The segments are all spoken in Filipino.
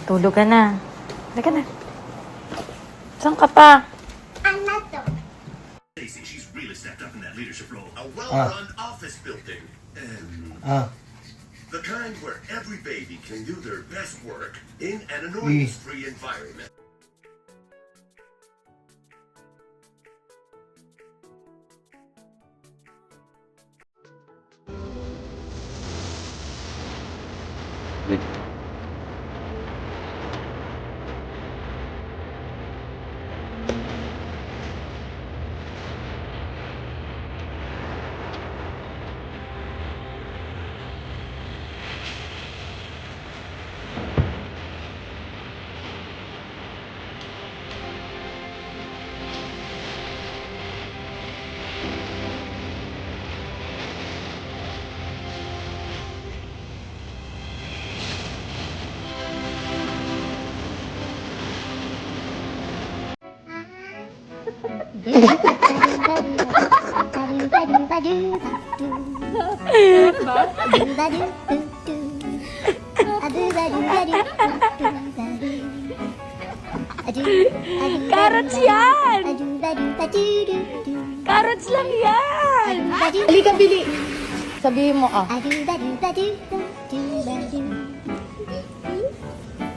Tulog ka na. Halika na. Saan ka pa? She's really stepped up in that leadership role. A well-run office building. The kind where every baby can do their best work in an annoyance-free environment. Carrots yan! Carrots lang yan! Halika, Bili. Sabihin mo,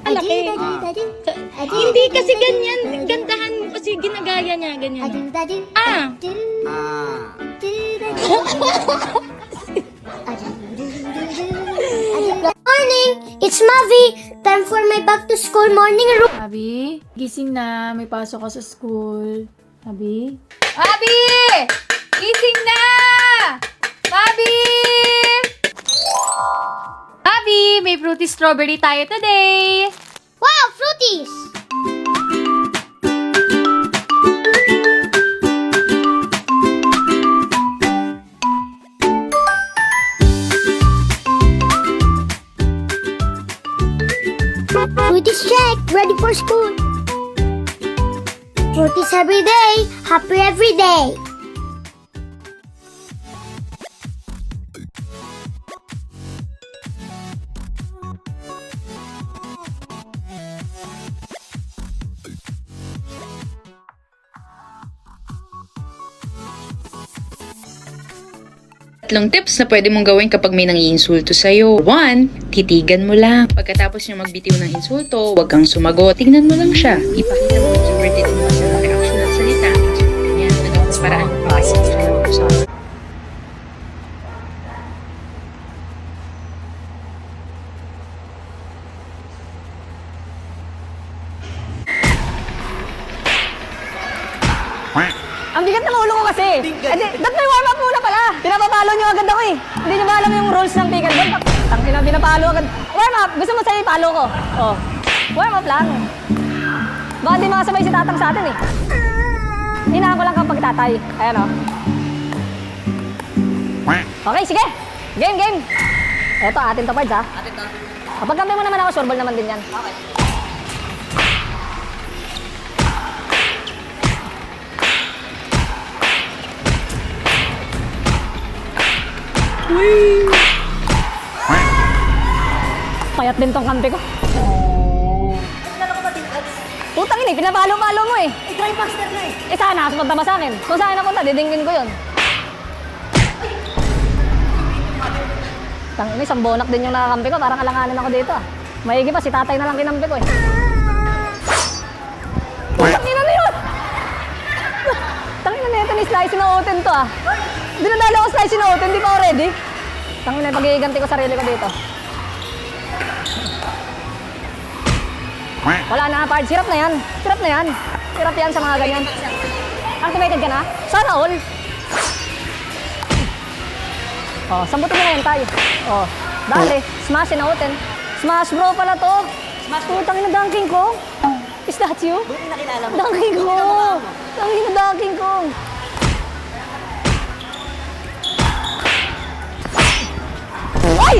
Laki. Hindi kasi ganyan. Gandahan mo kasi ginagaya niya. Ganyan. Morning! It's Mavi! Time for my back to school morning routine. Abi, gising na. May pasok ka sa school. Abi? Abi! Gising na! Abi! Abi, may fruity strawberry tayo today. Wow, fruities! Fruities check! Ready for school! Fruities every day! Happy every day! Tatlong tips na pwede mong gawin kapag may nangiinsulto sa'yo. 1. Titigan mo lang. Pagkatapos niya magbitiw ng insulto, huwag kang sumagot. Tingnan mo lang siya. Ipakita mo yung subverted mo sa reaction at salita. Yan, nagawang paraan mo kasi sa usapan. Ang bigat ng ulo ko kasi. Ba't may warm-up muna pala? Pinapapalo nyo agad ako eh. Hindi nyo ba alam yung rules ng pickleball? Tangina, pinapalo agad. Warm-up! Gusto mo sa'yo ipalo ko? Oh. Warm-up lang. Baka di makasabay si tatang sa atin eh. Hinaan ko lang kapag tatay. Ayan oh. Okay, sige. Game. Eto, atin to parts ha. Kapag kampi mo naman ako, sureball naman din yan. Okay. Payat din tong kampi ko. Putang ina, pinapalo-palo mo eh. Try faster na eh. Sana, sumunta ba sa akin? Kung saan napunta, didingin ko yun. Tang ina, isang bonak din yung nakakampi ko. Parang alanganin ako dito ah. Maigi pa, si tatay na lang kinampi ko eh. Putang ina na yun! Tang ina na ito, ni-slice na oten to ah. Dinadala ko slice na oten, di pa ako ready. Tang ina, pag-iiganti ko sarili ko dito. Wala na, pards. Hirap na yan. Hirap yan sa mga ganyan. Activated ka na? Sana all. Oh, sambutin mo na yan tayo. Oh, dali. Smash in outen. Smash bro pala to. Smash bro. Tangin na dunking ko. Is that you? Buti nakilala mo. Dunking ko. Tangin na dunking ko. Ay!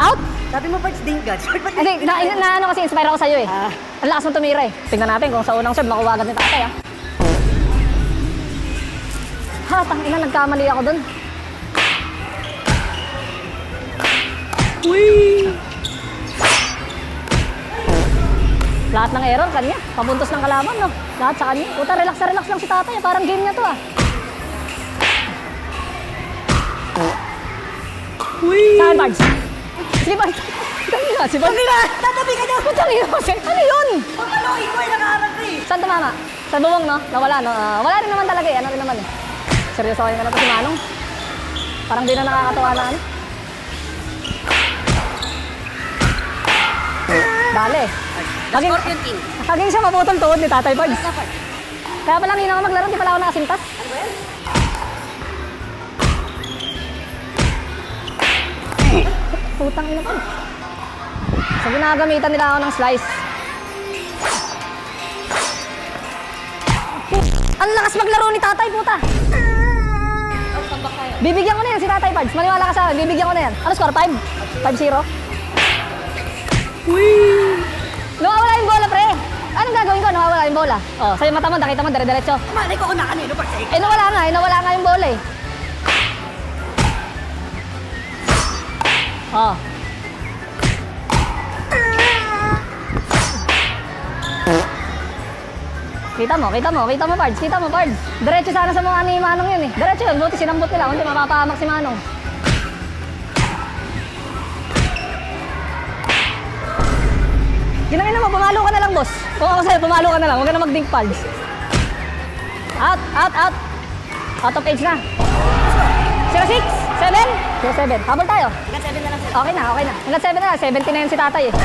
Out! Sabi mo, Parts, dingkat. Hindi, na ano kasi inspire ako sa'yo eh. Ang lakas mong tumira eh. Tingnan natin kung sa unang serve makuha agad ni tatay ah. Ha, tangina, nagkamali ako dun. Uy! Lahat ng error, kanya. Papuntos ng kalaban, no? Lahat sa kanya. Puta, relax na relax lang si tatay. Parang game niya to, ah. Saan, Bards? Sige, Bards. Dali na, si Bards. Dali na! Tatabi ka na! Dali na kasi. Ano yun? Ano, ikaw ay nakaharap eh. Saan tumama? Sa bubong, no? Nawala, no? Wala rin naman talaga eh. Ano rin naman eh. Seryoso kayo na lang to si Manong. Parang di na nakakatawa na ano. Dali. Laging siya maputol tuhod ni Tatay Bards. Kaya pala hindi na ako maglaro, di pala ako nakasintas. Ano ba yan? Putang ina ko. So ginagamitan nila ako ng slice. Ang lakas maglaro ni Tatay, puta. Bibigyan ko na yan si Tatay Bards. Maniwala ka sa akin, bibigyan ko na yan. Ano score? 5? 5-0? Nawawala yung bola, pre. Anong gagawin ko? Nawawala yung bola. Oh, sa'yo mata mo, nakita mo, dire-diretso. Malay ko kung nakanino pa siya. Nawala nga yung bola eh. Oh. Kita mo, Bards. Diretso sana sa mukha ni Manong yun eh. Diretso yun, buti sinambot nila, hindi mapapahamak si Manong. Ginangin mo, pumalo ka na lang, boss. Kung ako sa'yo, pumalo ka na lang, huwag ka na mag-dink palds. Out. Out of age na. 0-6? 7? 0-7. Habol tayo. Hanggang 7 na lang sir. Okay na. Hanggang 7 na, 70 na yun si tatay eh.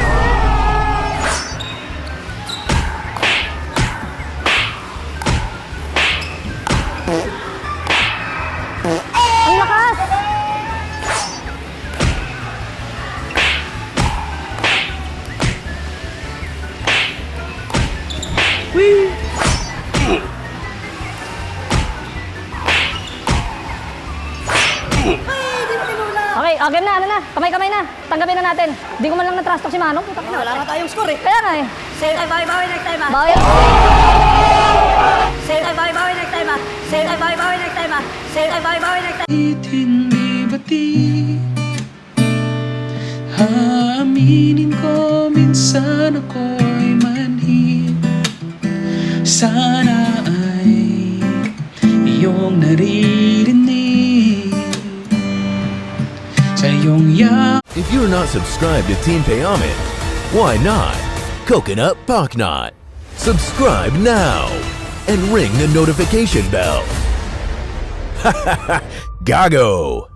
Ang lakas! Okay, game na, ano na. Kamay-kamay na. Tanggapin na natin. Hindi ko man lang na-trust talk si Manong. Putak na. Wala na tayong score eh. Kaya nga eh. Save time, bawi next time ah. Bawi. Save time, bawi next time ah. Save time, bawi next time ah. Save time, bawi next time. Hindi bati Aminin ko minsan ako'y manhid Sana ay iyong naririnig Sa iyong If you're not subscribed to Team Payaman, why not? Coconut Pocknot. Subscribe now and ring the notification bell. Gago!